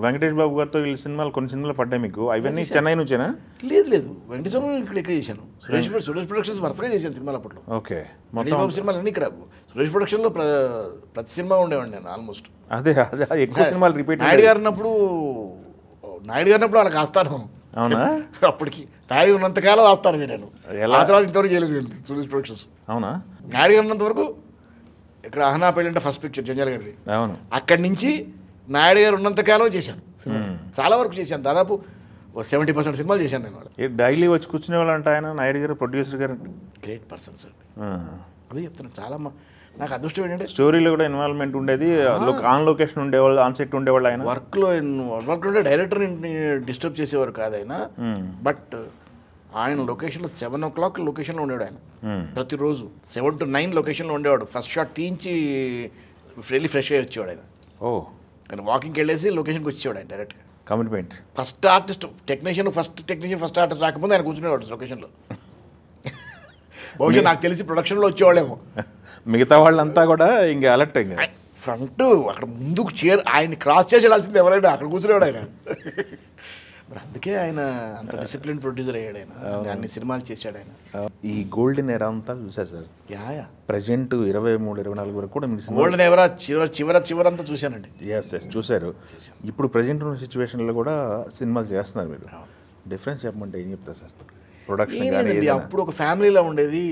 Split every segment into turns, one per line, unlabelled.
వెంకటేష్ బాబు గారితో వీళ్ళ సినిమాలు కొన్ని సినిమాలు పడ్డాయి మీకు, అవన్నీ చెన్నై నుంచేనా?
లేదు లేదు, వెంకటేశ్వర ఇక్కడ చేశాను. సురేష్ ప్రొడక్షన్స్ వరుసగా చేశాను సినిమాలు అప్పట్లో.
ఓకే,
వెంకటేష్ బాబు సినిమాలు అన్నీ ఇక్కడ సురేష్ ప్రొడక్షన్లో ప్రతి సినిమా ఉండేవాడిని నేను ఆల్మోస్ట్.
అదే అదే ఎక్కువ సినిమాలు రిపీట్.
నాయుడు గారు ఉన్నప్పుడు వాళ్ళకి ఆస్తాను.
అవునా?
అప్పటికి నాయుడు ఉన్నంతకాలం ఆస్తాను నేను. ఆ తర్వాత ఇంతవరకు చేయలేదు నేను సురేష్ ప్రొడక్షన్స్.
అవునా?
నాయుడు గారు ఉన్నంత వరకు ఇక్కడ అహనా పెళ్ళి అంటే ఫస్ట్ పిక్చర్ జంజాల గారి.
అవును.
అక్కడి నుంచి నాయుడు గారు ఉన్నంతకాలం చేశాను, చాలా వరకు చేశాను. దాదాపు 70% సినిమాలు చేశాను నేను.
డైలీ వచ్చి కూర్చునే వాళ్ళు అంటే ఆయన నాయుడు గారు ప్రొడ్యూసర్ గారు
గ్రేట్ పర్సన్స్ అండి. అదే చెప్తున్నాను, చాలా నాకు అదృష్టం ఏంటంటే
స్టోరీలో కూడా ఇన్వాల్వ్మెంట్ ఉండేది, ఆన్ లొకేషన్ ఉండేవాళ్ళు, ఆన్ సెట్ ఉండేవాళ్ళు. ఆయన
వర్క్ ఉండే డైరెక్టర్ని డిస్టర్బ్ చేసేవారు కాదు ఆయన. బట్ ఆయన లొకేషన్లో 7 o'clock లొకేషన్లో ఉండేవాడు ఆయన. ప్రతిరోజు 7 to 9 లొకేషన్లో ఉండేవాడు. ఫస్ట్ షాట్ తీయించి వెళ్ళి ఫ్రెష్ అయ్యి వచ్చేవాడు ఆయన.
ఓ,
కానీ వాకింగ్కి వెళ్ళేసి లొకేషన్కి వచ్చేవాడు ఆయన డైరెక్ట్గా.
Commitment.
First artist first artist రాకముందు ఆయన కూర్చునేవాడు లొకేషన్లో. బహుశా నాకు తెలిసి ప్రొడక్షన్లో వచ్చేవాళ్ళేమో.
మిగతా వాళ్ళంతా కూడా ఇంకా అలర్ట్. ఇంకా
ఫ్రంట్ అక్కడ ముందుకు ఆయన్ని క్రాస్ చేసి వెళ్ళాల్సింది ఎవరైనా, అక్కడ కూర్చునేవాడు ఆయన. మరి అందుకే ఆయన అంత డిసిప్లిన్ ప్రొడ్యూసర్ అయ్యాడు ఆయన, అన్ని సినిమాలు చేశాడు ఆయన.
ఈ గోల్డెన్ ఎరా అంతా చూసారు సార్.
యా
ప్రజెంట్ 23-24 వరకు కూడా
గోల్డెన్ ఎరా చివరంతా చూశానండి.
ఎస్ చూశారు. ఇప్పుడు ప్రజెంట్ ఉన్న సిచ్యువేషన్లో కూడా సినిమాలు చేస్తున్నారు మీరు. డిఫరెన్స్ చెప్పమంటే ఏం చెప్తారు సార్? ప్రొడక్షన్
అప్పుడు ఒక ఫ్యామిలీలో ఉండేది,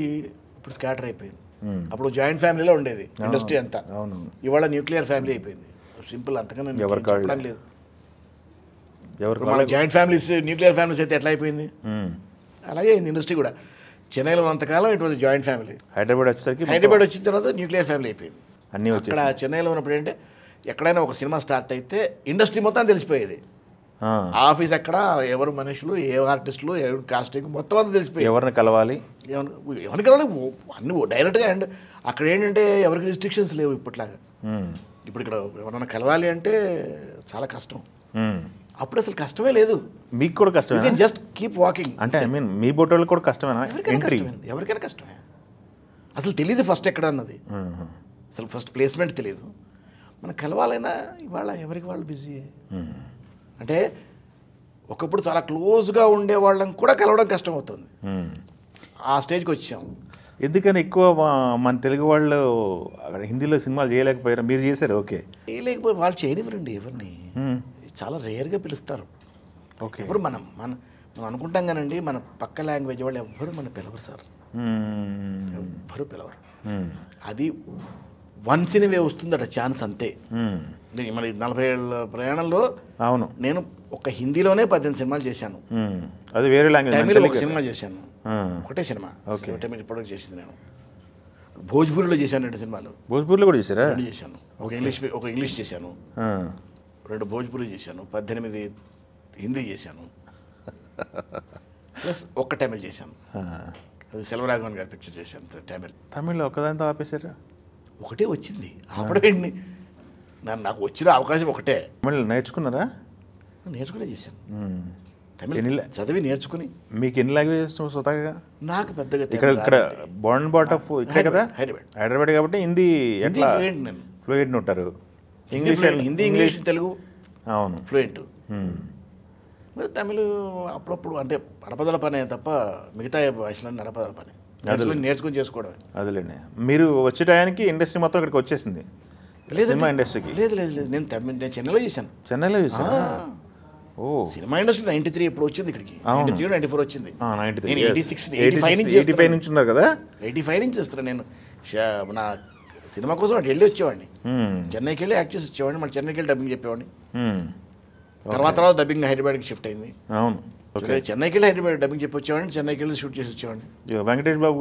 ఇప్పుడు స్కాటర్ అయిపోయింది. అప్పుడు జాయింట్ ఫ్యామిలీలో ఉండేది ఇండస్ట్రీ అంతా.
అవును.
ఇవాళ న్యూక్లియర్ ఫ్యామిలీ అయిపోయింది. సింపుల్, అంతకన్నా చెప్పడం లేదు. జాయింట్ ఫ్యామిలీస్ న్యూక్లియర్ ఫ్యామిలీస్ అయితే ఎట్లా అయిపోయింది, అలాగే అయింది ఇండస్ట్రీ కూడా. చెన్నైలో ఉన్నంతకాలం it was joint family. Hyderabad వచ్చిన తర్వాత న్యూక్లియర్ ఫ్యామిలీ అయిపోయింది
అన్నీ.
అక్కడ చెన్నైలో ఉన్నప్పుడు ఏంటంటే ఎక్కడైనా ఒక సినిమా స్టార్ట్ అయితే ఇండస్ట్రీ మొత్తం తెలిసిపోయేది. ఆఫీస్ ఎక్కడ, ఎవరు మనుషులు, ఏ ఆర్టిస్టులు, ఎవరు కాస్టింగ్ మొత్తం అంతా తెలిసిపోయింది.
ఎవరిని కలవాలి,
ఎవరిని కలవాలి అన్ని డైరెక్ట్గా. అండ్ అక్కడ ఏంటంటే ఎవరికి రిస్ట్రిక్షన్స్ లేవు ఇప్పట్లాగా. ఇప్పుడు ఇక్కడ ఎవరైనా కలవాలి అంటే చాలా కష్టం. అప్పుడు అసలు కష్టమే లేదు.
మీకు కూడా కష్టమే,
జస్ట్ కీప్ వాకింగ్.
అంటే ఐ మీన్ మీ బోటోళ్ళు కూడా కష్టమేనా?
ఎవరికైనా కష్టమే. అసలు తెలియదు ఫస్ట్ ఎక్కడ అన్నది, అసలు ఫస్ట్ ప్లేస్మెంట్ తెలియదు. మనం కలవాలైనా ఇవాళ ఎవరికి వాళ్ళు బిజీ. అంటే ఒకప్పుడు చాలా క్లోజ్గా ఉండే వాళ్ళని కూడా కలవడం కష్టం అవుతుంది. ఆ స్టేజ్కి వచ్చాం.
ఎందుకని ఎక్కువ మన తెలుగు వాళ్ళు హిందీలో సినిమాలు చేయలేకపోయారు, మీరు చేశారు. ఓకే,
చేయలేకపోయి వాళ్ళు చేయనివ్వరండి ఎవరిని. చాలా రేర్గా పిలుస్తారు.
ఓకే,
ఇప్పుడు మనం అనుకుంటాం కానండి, మన పక్క లాంగ్వేజ్ వాళ్ళు ఎవ్వరు మన పిలవరు సార్, ఎవ్వరు పిలవరు. అది వన్స్ ఇన్ వే వస్తుందట ఛాన్స్, అంతే. మరి 40 ఏళ్ళ ప్రయాణంలో
అవును
నేను ఒక హిందీలోనే 18 సినిమాలు చేశాను.
అది వేరే లాంగ్వేజ్.
తమిళ్ ఒక సినిమా చేశాను, ఒకటే సినిమా. తమిళ్ ప్రొడక్ట్ చేసింది నేను. భోజ్పూరిలో చేశాను 2 సినిమాలు.
భోజ్పూర్లో కూడా చేశారా?
చేశాను. ఒక ఇంగ్లీష్ చేశాను, 2 భోజ్పూరి చేశాను, 18 హిందీ చేశాను, ప్లస్ ఒక్క తమిళ్ చేశాను. అది సెల్వరాఘవన్ గారి పిక్చర్ చేశాను తమిళ్.
ఒక్కదాంతో ఆపేశారా?
ఒకటే వచ్చింది, ఆపడమేంటి. నాకు వచ్చిన అవకాశం ఒకటే.
తమిళ్ నేర్చుకున్నారా?
నేర్చుకునే చేశాను. తమిళ చదివి నేర్చుకుని.
మీకు ఎన్ని లాంగ్వేజెస్ స్వతహాగా?
నాకు పెద్దగా
ఇక్కడ బోర్న్ బాట్ ఆఫ్ ఇక్కడే కదా, హైదరాబాద్ కాబట్టి హిందీ ఎట్లా ఫ్లూయెంట్ ఉంటారు.
హిందీ ఇంగ్లీష్ తెలుగు
అవును
ఫ్లూయెంట్. మరి తమిళ్ అప్పుడప్పుడు అంటే అడపదల పనే తప్ప మిగతా భాషలన్నీ నడపదల పని. నేర్చుకుని చేసుకోవడం.
అదేలేండి. మీరు వచ్చే టయానికి ఇండస్ట్రీ మొత్తం ఇక్కడికి వచ్చేసింది, సినిమా ఇండస్ట్రీకి?
లేదు లేదు లేదు, నేను చెన్నైలో చేశాను.
చెన్నైలో చేశాను. ఓ,
సినిమా ఇండస్ట్రీ 93 ఎప్పుడు వచ్చింది ఇక్కడికి. 93 94 వచ్చింది.
85 నుంచి ఉన్నారు కదా.
85 నుంచి వస్తున్నాను నేను. నా సినిమా కోసం అటు వెళ్ళి వచ్చేవాడిని, చెన్నైకి వెళ్ళి యాక్ట్ చేసి వచ్చేవాడిని, మళ్ళీ చెన్నైకి వెళ్ళి డబ్బింగ్ చెప్పేవాడిని. తర్వాత డబ్బింగ్ హైదరాబాద్కి షిఫ్ట్ అయింది.
అవును,
చెన్నైకి వెళ్ళి హైదరాబాద్ డబ్బింగ్ చెప్పి వచ్చేవాడిని, చెన్నైకి వెళ్ళి షూట్ చేసి వచ్చేవాడిని.
వెంకటేష్ బాబు